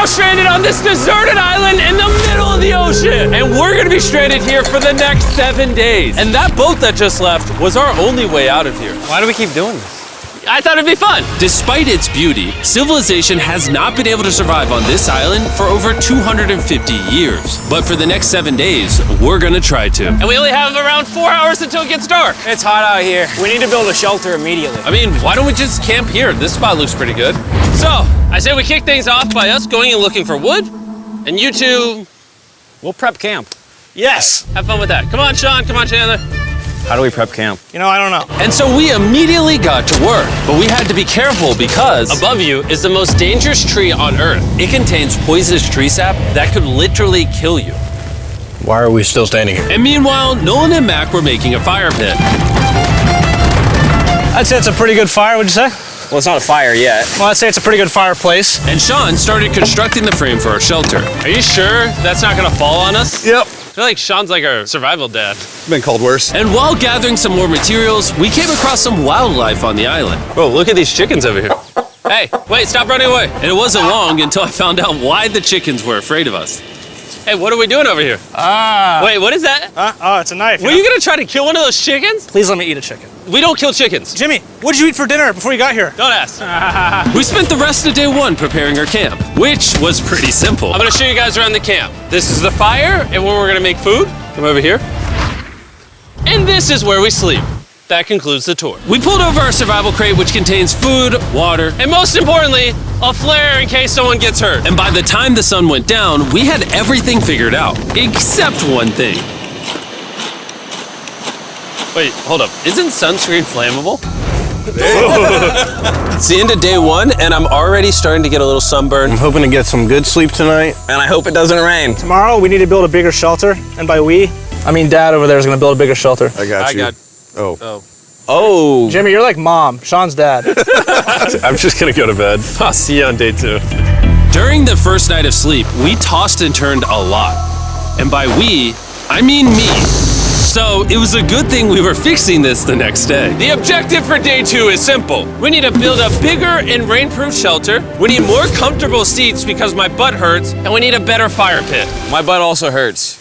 stranded on this deserted island in the middle of the ocean. And we're gonna be stranded here for the next 7 days. And that boat that just left was our only way out of here. Why do we keep doing this? I thought it'd be fun. Despite its beauty, civilization has not been able to survive on this island for over 250 years. But for the next 7 days, we're gonna try to. And we only have around 4 hours until it gets dark. It's hot out here. We need to build a shelter immediately. I mean, why don't we just camp here? This spot looks pretty good. So, I say we kick things off by us going and looking for wood, and you two We'll prep camp. Yes. Have fun with that. Come on, Sean. Come on, Chandler. How do we prep camp? You know, I don't know. And so we immediately got to work, but we had to be careful because Above you is the most dangerous tree on Earth. it contains poisonous tree sap that could literally kill you. Why are we still standing here? And meanwhile, Nolan and Mac were making a fire pit. I'd say it's a pretty good fire, would you say? Well, it's not a fire yet. Well, I'd say it's a pretty good fireplace. And Sean started constructing the frame for our shelter. Are you sure that's not gonna fall on us? Yep. I feel like Sean's like our survival dad. Been called worse. And while gathering some more materials, we came across some wildlife on the island. Whoa, look at these chickens over here. Hey, wait, stop running away. And it wasn't long until I found out why the chickens were afraid of us. Hey, what are we doing over here? Wait, what is that? Oh, it's a knife. Were you gonna try to kill one of those chickens? Please let me eat a chicken. We don't kill chickens. Jimmy, what did you eat for dinner before you got here? Don't ask. We spent the rest of day one preparing our camp, which was pretty simple. I'm gonna show you guys around the camp. This is the fire and where we're gonna make food. Come over here. And this is where we sleep. That concludes the tour. We pulled over our survival crate, which contains food, water, And most importantly, a flare in case someone gets hurt. and by the time the sun went down, we had everything figured out, except one thing. Wait, hold up. Isn't sunscreen flammable? It's the end of day one, and I'm already starting to get a little sunburn. I'm hoping to get some good sleep tonight. And I hope it doesn't rain. Tomorrow, we need to build a bigger shelter. And by we, I mean Dad over there is going to build a bigger shelter. I got you. Oh. Oh. Jimmy, you're like Mom. Sean's dad. I'm just gonna go to bed. I'll see you on day 2. During the first night of sleep, we tossed and turned a lot. And by we, I mean me. So it was a good thing we were fixing this the next day. The objective for day 2 is simple. We need to build a bigger and rainproof shelter. We need more comfortable seats because my butt hurts, and we need a better fire pit. My butt also hurts.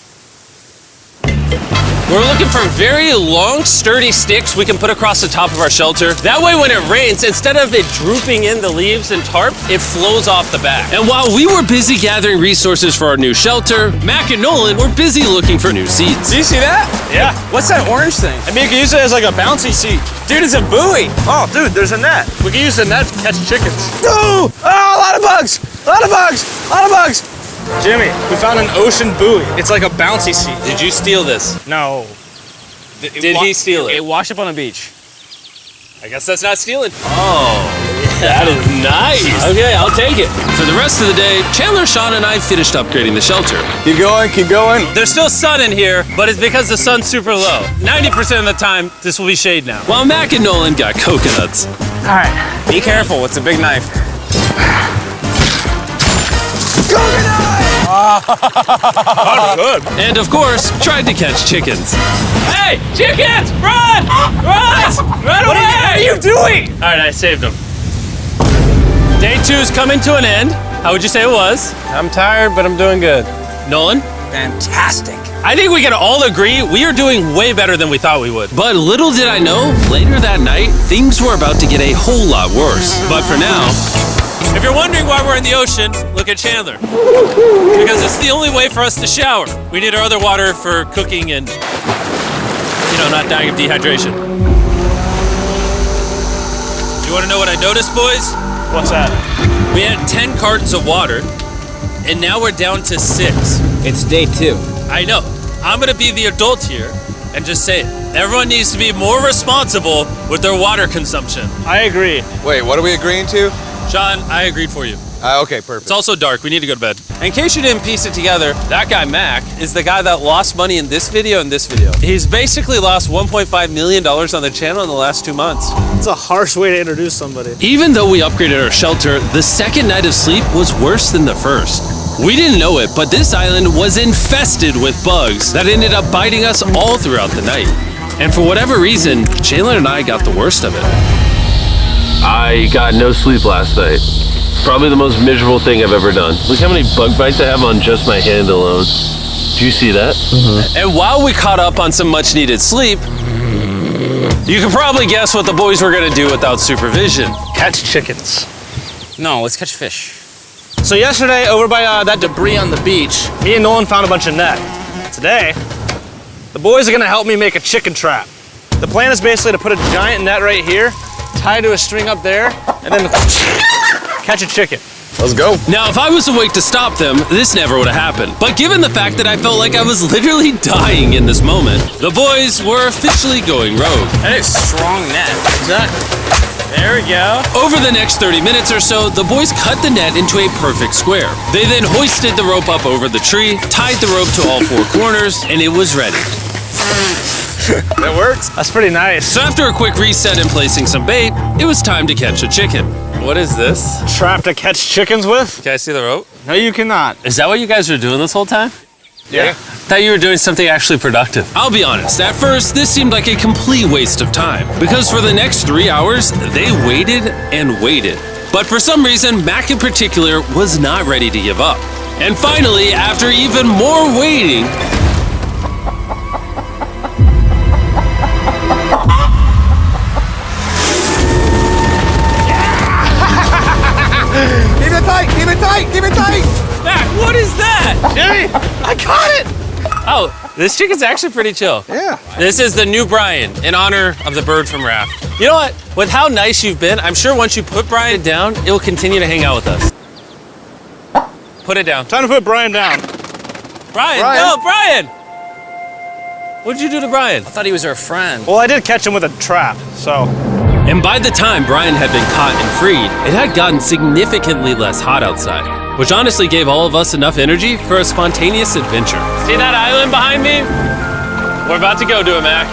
We're looking for very long, sturdy sticks we can put across the top of our shelter. That way when it rains, instead of it drooping in the leaves and tarp, it flows off the back. And while we were busy gathering resources for our new shelter, Mac and Nolan were busy looking for new seats. Do you see that? Yeah. What's that orange thing? I mean, you can use it as like a bouncy seat. Dude, it's a buoy. Oh, dude, there's a net. We can use the net to catch chickens. Oh, a lot of bugs. A lot of bugs. A lot of bugs. Jimmy, we found an ocean buoy. It's like a bouncy seat. Did you steal this? No. Did he steal it? It washed up on the beach. I guess that's not stealing. Oh, that is nice. Okay, I'll take it. For the rest of the day, Chandler, Sean, and I finished upgrading the shelter. Keep going, keep going. There's still sun in here, but it's because the sun's super low. 90% of the time, this will be shade now. While Mac and Nolan got coconuts. All right. Be careful. It's a big knife. And of course, tried to catch chickens. Hey, chickens, run! Run! Run away! What are you doing? All right, I saved them. Day 2's coming to an end. How would you say it was? I'm tired, but I'm doing good. Nolan? Fantastic. I think we can all agree we are doing way better than we thought we would. But little did I know, later that night, things were about to get a whole lot worse. But for now, If you're wondering why we're in the ocean, look at Chandler. Because it's the only way for us to shower. We need our other water for cooking and, not dying of dehydration. You want to know what I noticed, boys? What's that? We had 10 cartons of water, and now we're down to 6. It's day 2. I know. I'm gonna be the adult here and just say it. Everyone needs to be more responsible with their water consumption. I agree. Wait, what are we agreeing to? Sean, I agreed for you. Okay, perfect. It's also dark. We need to go to bed. In case you didn't piece it together, that guy Mac is the guy that lost money in this video and this video. He's basically lost $1.5 million on the channel in the last 2 months. It's a harsh way to introduce somebody. even though we upgraded our shelter, the second night of sleep was worse than the first. We didn't know it, but this island was infested with bugs that ended up biting us all throughout the night. And for whatever reason, Chandler and I got the worst of it. I got no sleep last night. Probably the most miserable thing I've ever done. Look how many bug bites I have on just my hand alone. Do you see that? And while we caught up on some much needed sleep, you can probably guess what the boys were gonna do without supervision. Catch chickens. No, let's catch fish. So yesterday, over by that debris on the beach, me and Nolan found a bunch of net. Today, the boys are gonna help me make a chicken trap. The plan is basically to put a giant net right here, tie to a string up there, and then catch a chicken. Let's go. Now, if I was awake to stop them, this never would have happened. But given the fact that I felt like I was literally dying in this moment, the boys were officially going rogue. That is strong net. Exactly. There we go. Over the next 30 minutes or so, the boys cut the net into a perfect square. They then hoisted the rope up over the tree, tied the rope to all four corners, and it was ready. That works. That's pretty nice. So after a quick reset and placing some bait, it was time to catch a chicken. What is this? Trap to catch chickens with? Can I see the rope? No, you cannot. Is that what you guys were doing this whole time? Yeah. Thought you were doing something actually productive. I'll be honest, at first, this seemed like a complete waste of time. Because for the next 3 hours, they waited and waited. But for some reason, Mac in particular was not ready to give up. And finally, after even more waiting, Keep it tight, keep it tight, keep it tight. Mac, what is that? Jimmy, I caught it! Oh, this chicken's actually pretty chill. Yeah. This is the new Brian in honor of the bird from Raft. You know what? With how nice you've been, I'm sure once you put Brian down, it will continue to hang out with us. Put it down. Time to put Brian down. Brian, Brian. no, Brian! What'd you do to Brian? I thought he was our friend. Well, I did catch him with a trap, so. and by the time Brian had been caught and freed, it had gotten significantly less hot outside, which honestly gave all of us enough energy for a spontaneous adventure. See that island behind me? We're about to go to it, Mac.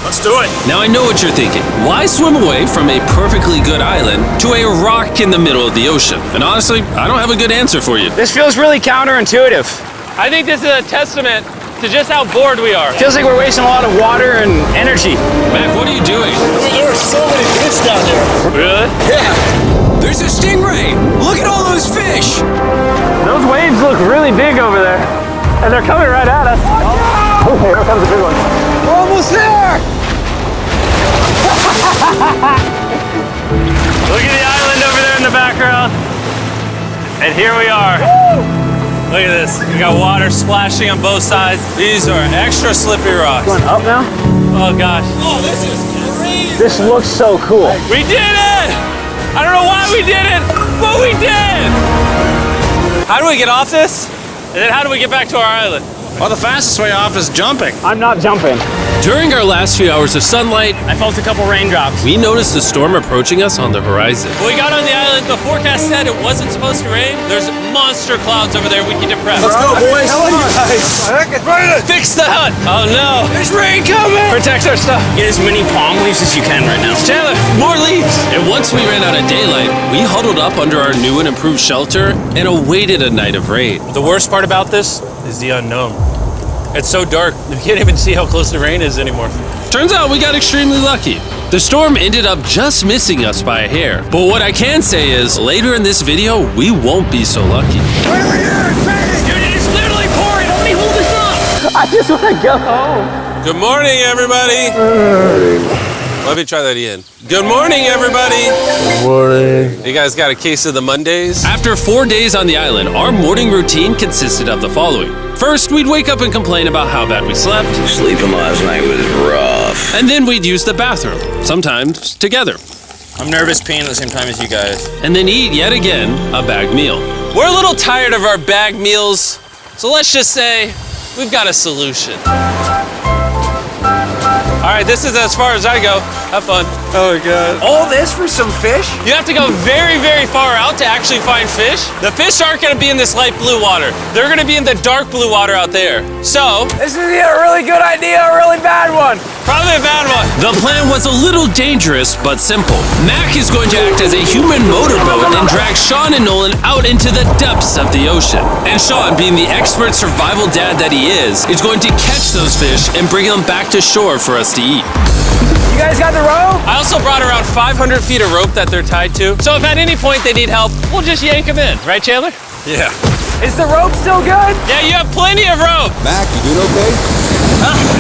Let's do it. Now I know what you're thinking. Why swim away from a perfectly good island to a rock in the middle of the ocean? And honestly, I don't have a good answer for you. This feels really counterintuitive. I think this is a testament to just how bored we are. Feels like we're wasting a lot of water and energy. Mac, what are you doing? There are so many fish down there. Really? Yeah. There's a stingray. Look at all those fish. Those waves look really big over there. And they're coming right at us. Oh, here comes a big one. We're almost there. Look at the island over there in the background. And here we are. Look at this. We got water splashing on both sides. These are extra slippery rocks. Going up now? Oh gosh. Oh, this is crazy. This looks so cool. We did it! I don't know why we did it, but we did! How do we get off this? And then how do we get back to our island? Well, the fastest way off is jumping. I'm not jumping. During our last few hours of sunlight, I felt a couple raindrops. we noticed a storm approaching us on the horizon. When we got on the island, the forecast said it wasn't supposed to rain. There's monster clouds over there we can depress. Let's go, boys. Fix the hut! Oh no! There's rain coming. Protect our stuff. Get as many palm leaves as you can right now. Chandler, more leaves! And once we ran out of daylight, we huddled up under our new and improved shelter and awaited a night of rain. The worst part about this is the unknown. It's so dark, you can't even see how close the rain is anymore. Turns out we got extremely lucky. The storm ended up just missing us by a hair. But what I can say is, later in this video, we won't be so lucky. Dude, it is literally pouring! Help me hold this up! I just want to go home. Good morning, everybody! Let me try that again. Good morning, everybody! Good morning. You guys got a case of the Mondays? After 4 days on the island, our morning routine consisted of the following. First, we'd wake up and complain about how bad we slept. Sleeping last night was rough. And then we'd use the bathroom, sometimes together. I'm nervous peeing at the same time as you guys. And then eat yet again a bagged meal. We're a little tired of our bag meals, so let's just say we've got a solution. All right, this is as far as I go. Have fun. Oh, God. All this for some fish? You have to go very, very far out to actually find fish. The fish aren't gonna be in this light blue water. They're gonna be in the dark blue water out there. So, This is either a really good idea or a really bad one. probably a bad one. The plan was a little dangerous, but simple. Mac is going to act as a human motorboat and drag Sean and Nolan out into the depths of the ocean. And Sean, being the expert survival dad that he is going to catch those fish and bring them back to shore for us to eat. You guys got the rope? I also brought around 500 feet of rope that they're tied to. So if at any point they need help, we'll just yank them in. Right, Chandler? Yeah. Is the rope still good? Yeah, you have plenty of rope. Mac, you doing okay?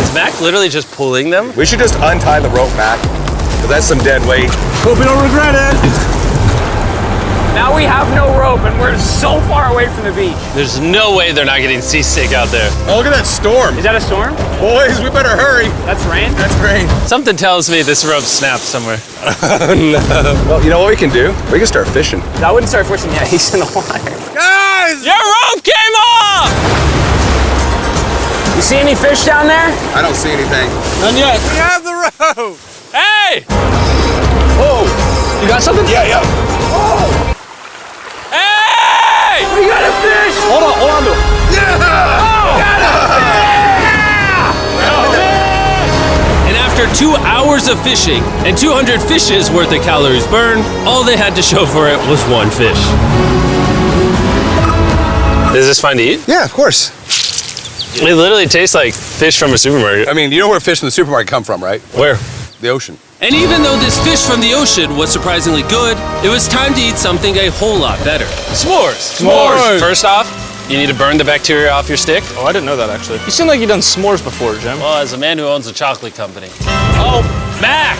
Is Mac literally just pulling them? We should just untie the rope, Mac. Because that's some dead weight. Hope you don't regret it. Now we have no rope and we're so far away from the beach. There's no way they're not getting seasick out there. Oh, look at that storm. Is that a storm? Boys, we better hurry. That's rain? That's rain. Something tells me this rope snapped somewhere. Well, you know what we can do? We can start fishing. I wouldn't start fishing yet. He's in the water. Guys! Your rope came off! You see any fish down there? I don't see anything. None yet. We have the rope. Hey! Whoa! You got something? Yeah. Hey! We got a fish! Hold on to it. And after 2 hours of fishing and 200 fishes worth of calories burned, all they had to show for it was one fish. Is this fine to eat? Yeah, of course. It literally tastes like fish from a supermarket. I mean, you know where fish from the supermarket come from, right? Where? The ocean. And even though this fish from the ocean was surprisingly good, it was time to eat something a whole lot better. S'mores. S'mores. First off, you need to burn the bacteria off your stick. Oh, I didn't know that actually. You seem like you've done s'mores before, Jim. Well, as a man who owns a chocolate company. Oh, Mac!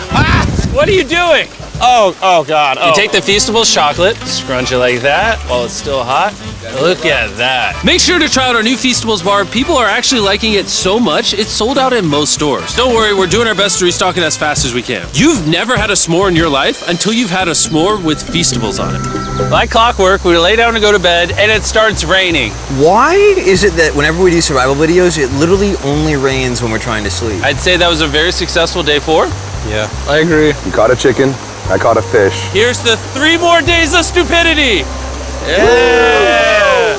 What are you doing? Oh God. You take the Feastables chocolate, scrunch it like that while it's still hot. Look at that. Make sure to try out our new Feastables bar. People are actually liking it so much, it's sold out in most stores. Don't worry, we're doing our best to restock it as fast as we can. You've never had a s'more in your life until you've had a s'more with Feastables on it. Like clockwork, we lay down to go to bed and it starts raining. Why is it that whenever we do survival videos, it literally only rains when we're trying to sleep? I'd say that was a very successful day 4. Yeah. I agree. You caught a chicken. I caught a fish. Here's the 3 more days of stupidity. Yeah.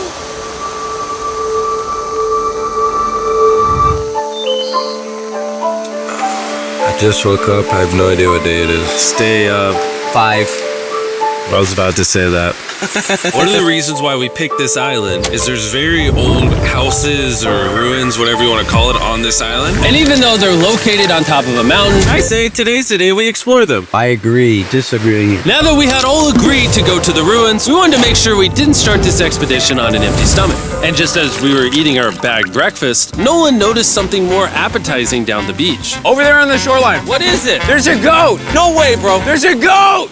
I just woke up. I have no idea what day it is. Stay up. 5. I was about to say that. One of the reasons why we picked this island is there's very old houses or ruins, whatever you want to call it, on this island. And even though they're located on top of a mountain, I say today's the day we explore them. I agree. Disagree. Now that we had all agreed to go to the ruins, we wanted to make sure we didn't start this expedition on an empty stomach. And just as we were eating our bagged breakfast, Nolan noticed something more appetizing down the beach. Over there on the shoreline. What is it? There's a goat. No way, bro. There's a goat.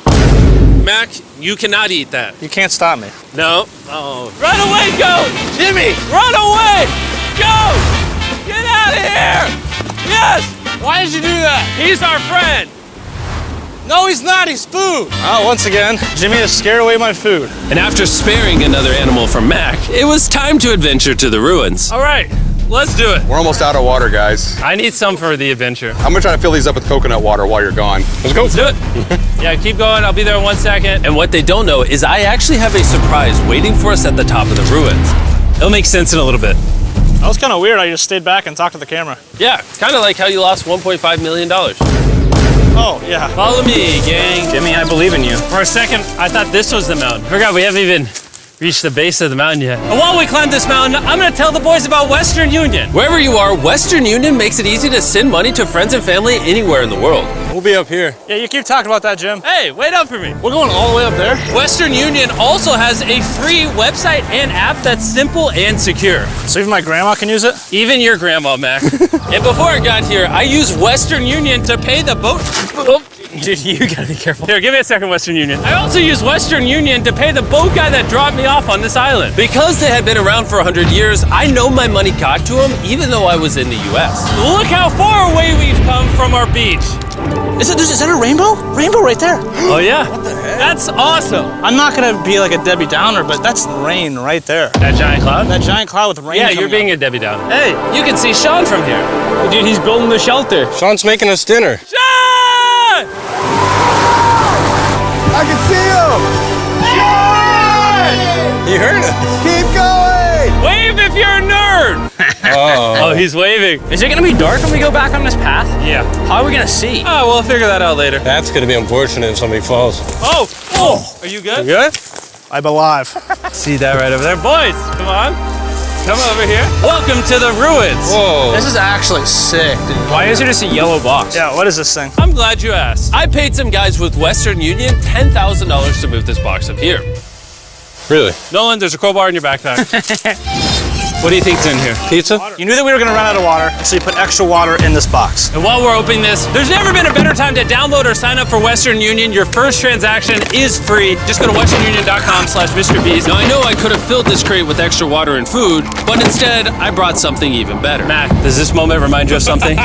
Mac, you cannot eat that. You can't stop me. No. Oh. Run away, goat! Jimmy! Run away! Goat! Get out of here! Yes! Why did you do that? He's our friend. No, he's not. He's food. Oh, once again, Jimmy has scared away my food. And after sparing another animal from Mac, it was time to adventure to the ruins. All right, let's do it. We're almost out of water, guys. I need some for the adventure. I'm gonna try to fill these up with coconut water while you're gone. Let's go. Let's do it. Yeah, keep going. I'll be there in 1 second. And what they don't know is I actually have a surprise waiting for us at the top of the ruins. It'll make sense in a little bit. That was kind of weird. I just stayed back and talked to the camera. Yeah, kind of like how you lost $1.5 million. Oh, yeah. Follow me, gang. Jimmy, I believe in you. For a second, I thought this was the mountain. Forgot we haven't even reached the base of the mountain yet. And while we climb this mountain, I'm gonna tell the boys about Western Union. Wherever you are, Western Union makes it easy to send money to friends and family anywhere in the world. We'll be up here. Yeah, you keep talking about that, Jim. Hey, wait up for me. We're going all the way up there. Western Union also has a free website and app that's simple and secure. So even my grandma can use it? Even your grandma, Mac. And before I got here, I used Western Union to pay the boat. Oh, dude, you gotta be careful. Here, give me a second, Western Union. I also used Western Union to pay the boat guy that dropped me off on this island. Because they had been around for 100 years, I know my money got to them even though I was in the US. Look how far away we've come from our beach. Is that a rainbow? Rainbow right there. Oh yeah? What the heck? That's awesome. I'm not gonna be like a Debbie Downer, but that's rain right there. That giant cloud? That giant cloud with rain. Yeah, you're being a Debbie Downer. Hey, you can see Sean from here. Dude, he's building the shelter. Sean's making us dinner. Sean! I can see him! You heard it. Keep going! Wave if you're a nerd! Oh, he's waving. Is it gonna be dark when we go back on this path? Yeah. How are we gonna see? Oh, we'll figure that out later. That's gonna be unfortunate if somebody falls. Oh! Oh! Are you good? Good? I'm alive. See that right over there? Boys, come on. Come over here. Welcome to the ruins. Whoa. This is actually sick, dude. Why is it just a yellow box? Yeah, what is this thing? I'm glad you asked. I paid some guys with Western Union $10,000 to move this box up here. Really? Nolan, there's a crowbar in your backpack. What do you think's in here? Pizza? You knew that we were gonna run out of water, so you put extra water in this box. And while we're opening this, there's never been a better time to download or sign up for Western Union. Your first transaction is free. Just go to westernunion.com/MrBeast. Now, I know I could have filled this crate with extra water and food, but instead, I brought something even better. Matt, does this moment remind you of something?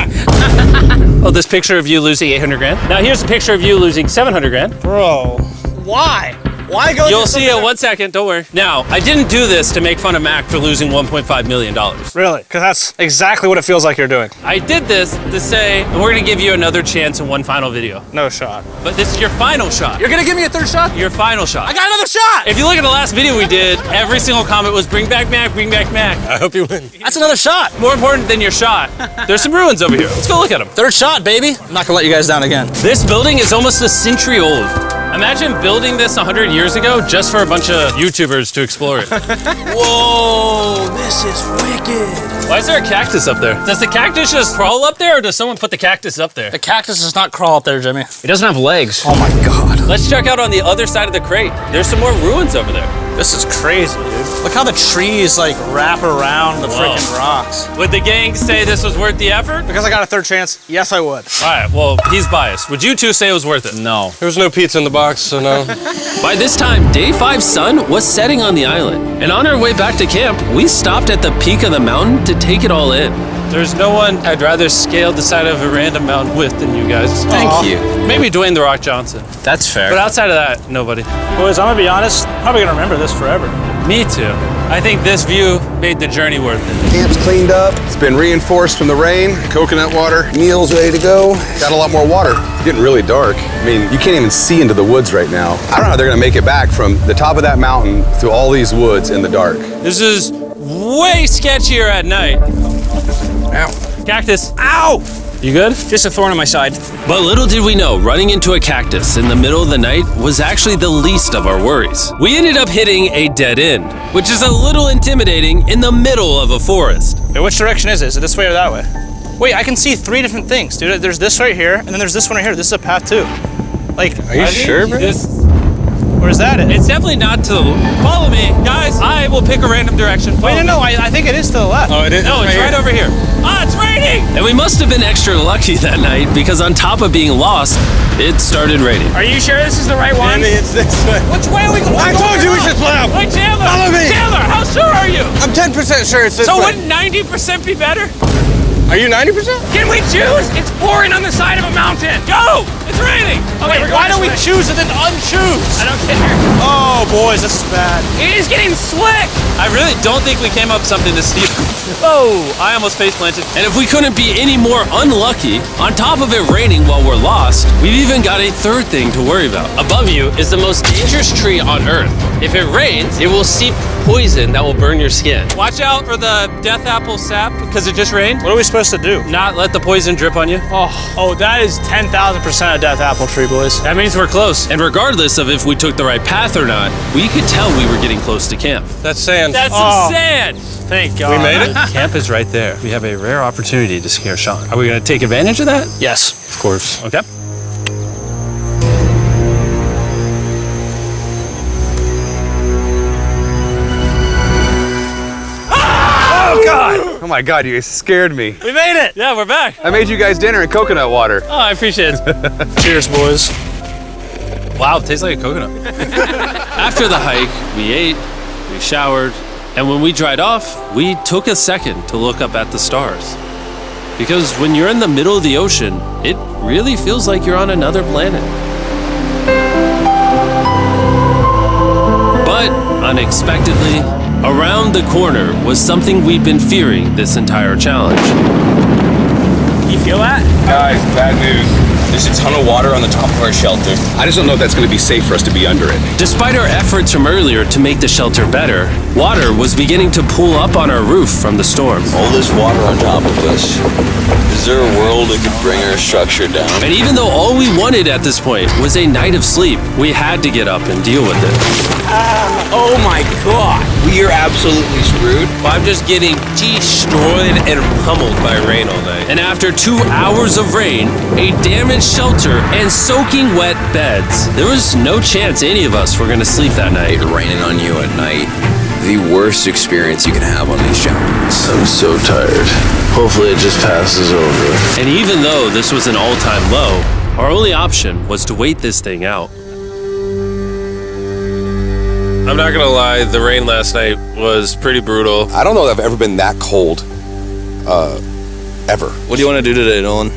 Oh, this picture of you losing 800 grand? Now here's a picture of you losing 700 grand. Bro, why? Why go? You'll see it in 1 second, don't worry. Now, I didn't do this to make fun of Mac for losing $1.5 million. Really? Because that's exactly what it feels like you're doing. I did this to say, and we're gonna give you another chance in one final video. No shot. But this is your final shot. You're gonna give me a third shot? Your final shot. I got another shot! If you look at the last video we did, every single comment was bring back Mac, bring back Mac. I hope you win. That's another shot. More important than your shot, there's some ruins over here. Let's go look at them. Third shot, baby. I'm not gonna let you guys down again. This building is almost a century old. Imagine building this 100 years ago just for a bunch of YouTubers to explore it. Whoa, this is wicked. Why is there a cactus up there? Does the cactus just crawl up there or does someone put the cactus up there? The cactus does not crawl up there, Jimmy. It doesn't have legs. Oh my God. Let's check out on the other side of the crate. There's some more ruins over there. This is crazy, dude. Look how the trees like wrap around the freaking rocks. Would the gang say this was worth the effort? Because I got a third chance, yes I would. All right, well, he's biased. Would you two say it was worth it? No. There was no pizza in the box, so no. By this time, Day 5's sun was setting on the island, and on our way back to camp, we stopped at the peak of the mountain to take it all in. There's no one I'd rather scale the side of a random mountain with than you guys. Thank you. Maybe Dwayne The Rock Johnson. That's fair. But outside of that, nobody. Boys, I'm gonna be honest, probably gonna remember this forever. Me too. I think this view made the journey worth it. Camp's cleaned up. It's been reinforced from the rain. Coconut water. Meal's ready to go. Got a lot more water. It's getting really dark. I mean, you can't even see into the woods right now. I don't know how they're gonna make it back from the top of that mountain through all these woods in the dark. This is way sketchier at night. Ow. Cactus. Ow! You good? Just a thorn on my side. But little did we know, running into a cactus in the middle of the night was actually the least of our worries. We ended up hitting a dead end, which is a little intimidating in the middle of a forest. Wait, which direction is it? Is it this way or that way? Wait, I can see three different things, dude. There's this right here, and then there's this one right here. This is a path too. Like, Are you sure, bro? where's that at? It's definitely not to the... Follow me. Guys, I will pick a random direction. Wait, no, I think it is to the left. Oh, it is? No, it's right over here. Ah, it's raining! And we must have been extra lucky that night because on top of being lost, it started raining. Are you sure this is the right one? It's this way. Which way are we going? I told you we should play out. Wait, Chandler! Follow me. Chandler, how sure are you? I'm 10% sure it's this So way. wouldn't 90% be better? Are you 90%? Can we choose? It's pouring on the side of a mountain. Go! It's raining! Okay, Wait, why don't we choose and then unchoose? I don't care. Oh, boys, this is bad. It is getting slick. I really don't think we came up with something to steal. Oh, I almost face planted. And if we couldn't be any more unlucky, on top of it raining while we're lost, we've even got a third thing to worry about. Above you is the most dangerous tree on Earth. If it rains, it will seep poison that will burn your skin. Watch out for the death apple sap because it just rained. What are we supposed to do? Not let the poison drip on you. Oh, that is 10,000% a death apple tree, boys. That means we're close. And regardless of if we took the right path or not, we could tell we were getting close to camp. That's sand. That's Oh. some sand. Thank God. We made it? Camp is right there. We have a rare opportunity to scare Sean. Are we going to take advantage of that? Yes. Of course. Okay. Oh, God. Oh my God, you guys scared me. We made it. Yeah, we're back. I made you guys dinner in coconut water. Oh, I appreciate it. Cheers, boys. Wow, it tastes like a coconut. After the hike, we ate, we showered, and when we dried off, we took a second to look up at the stars. Because when you're in the middle of the ocean, it really feels like you're on another planet. But unexpectedly, around the corner was something we'd been fearing this entire challenge. You feel that? Guys, bad news. There's a ton of water on the top of our shelter. I just don't know if that's going to be safe for us to be under it. Despite our efforts from earlier to make the shelter better, Water was beginning to pool up on our roof from the storm. All this water on top of us. Is there a world that could bring our structure down? And even though all we wanted at this point was a night of sleep, we had to get up and deal with it. Oh my god. We are absolutely screwed. I'm just getting destroyed and pummeled by rain all night. And after 2 hours of rain, a damaged shelter, and soaking wet beds, there was no chance any of us were going to sleep that night. It raining on you at night. The worst experience you can have on these challenges. I'm so tired. Hopefully it just passes over. And even though this was an all-time low, our only option was to wait this thing out. I'm not gonna lie, the rain last night was pretty brutal. I don't know that I've ever been that cold, ever. What do you want to do today, Nolan?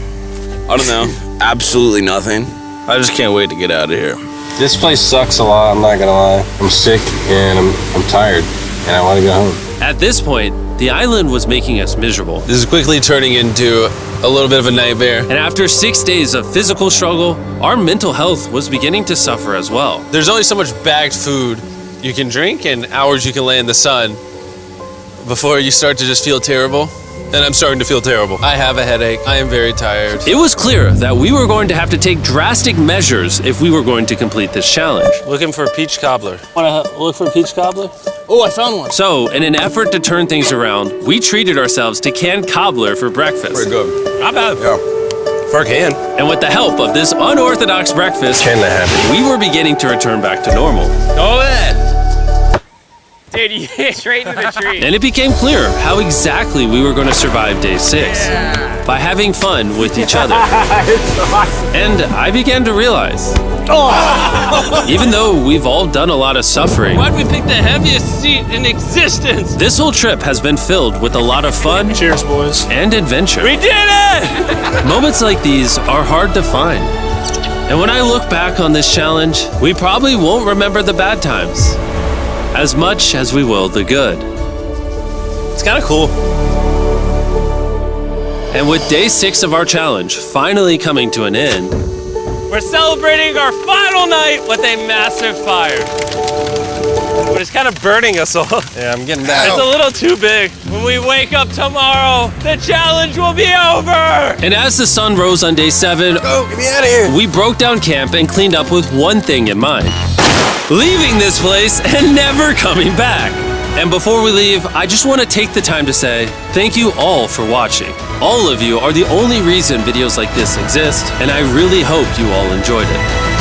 I don't know. Absolutely nothing. I just can't wait to get out of here. This place sucks a lot, I'm not gonna lie. I'm sick and I'm tired and I wanna go home. At this point, the island was making us miserable. This is quickly turning into a little bit of a nightmare. And after 6 days of physical struggle, our mental health was beginning to suffer as well. There's only so much bagged food you can drink and hours you can lay in the sun before you start to just feel terrible. And I'm starting to feel terrible. I have a headache. I am very tired. It was clear that we were going to have to take drastic measures if we were going to complete this challenge. Looking for a peach cobbler. Want to look for a peach cobbler? Oh, I found one. So, in an effort to turn things around, we treated ourselves to canned cobbler for breakfast. Pretty good. Not bad. Yeah. For a can. And with the help of this unorthodox breakfast, Can that happen? we were beginning to return back to normal. Go ahead. Dude, you hit straight into the tree. And it became clear how exactly we were going to survive day 6. By having fun with each other. And I began to realize, even though we've all done a lot of suffering, Why'd we pick the heaviest seat in existence? this whole trip has been filled with a lot of fun Cheers, boys. and adventure. We did it! Moments like these are hard to find. And when I look back on this challenge, we probably won't remember the bad times as much as we will the good. It's kind of cool. And with day 6 of our challenge finally coming to an end, We're celebrating our final night with a massive fire. But it's kind of burning us all. Yeah, I'm getting that. It's a little too big. When we wake up tomorrow, the challenge will be over! and as the sun rose on day 7, Oh, get me out of here. we broke down camp and cleaned up with one thing in mind: leaving this place and never coming back. And before we leave, I just want to take the time to say thank you all for watching. All of you are the only reason videos like this exist, and I really hope you all enjoyed it.